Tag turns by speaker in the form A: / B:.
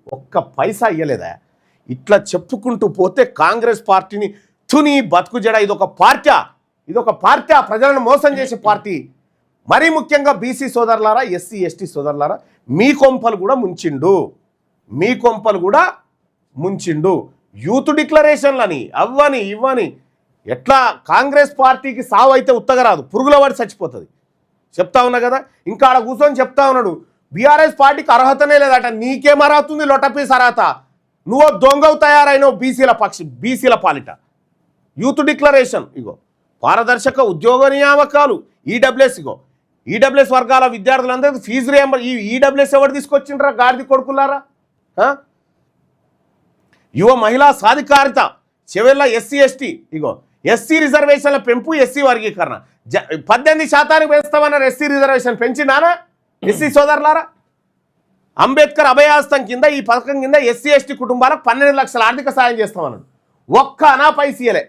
A: ఒక్క పైసా ఇయ్యలేదా? ఇట్లా చెప్పుకుంటూ పోతే కాంగ్రెస్ పార్టీని తుని బతుకు జడ ఇదొక పార్టీ ప్రజలను మోసం చేసే పార్టీ. మరీ ముఖ్యంగా బీసీ సోదరులారా, ఎస్సీ ఎస్టీ సోదరులారా, మీ కొంపలు కూడా ముంచిండు. యూత్ డిక్లరేషన్లని అవ్వని ఇవ్వని ఎట్లా కాంగ్రెస్ పార్టీకి సావు అయితే ఉత్తగరాదు, పురుగుల వాడి చచ్చిపోతుంది. చెప్తా ఉన్నా కదా, ఇంకా ఆడ కూర్చొని చెప్తా ఉన్నాడు బీఆర్ఎస్ పార్టీకి అర్హతనే లేదట. నీకేం అర్హత ఉంది? లొటపీస్ అర్హత. నువ్వు దొంగవు తయారైనవు బీసీల పాలిట. యూత్ డిక్లరేషన్ ఇగో, పారదర్శక ఉద్యోగ నియామకాలు, ఈడబ్ల్యూఎస్ వర్గాల విద్యార్థులందరికీ ఫీజు రియంబర్స్. ఈ ఈడబ్ల్యూఎస్ ఎవరు తీసుకొచ్చిండ్రా గాడిది కొడుకులారా? యువ మహిళా సాధికారిత, చెవెళ్ళ ఎస్సీ ఎస్టీ, ఇగో ఎస్సీ రిజర్వేషన్ల పెంపు, ఎస్సీ వర్గీకరణ 18% పెంచుతామన్నారు. ఎస్సీ రిజర్వేషన్ పెంచినానా ఎస్సీ సోదరులారా? అంబేద్కర్ అభయాస్తం కింద ఈ పథకం కింద ఎస్సీ ఎస్టీ కుటుంబాలకు 12 లక్షల ఆర్థిక సాయం చేస్తామన్నాడు. ఒక్క అనా పైసీయలే.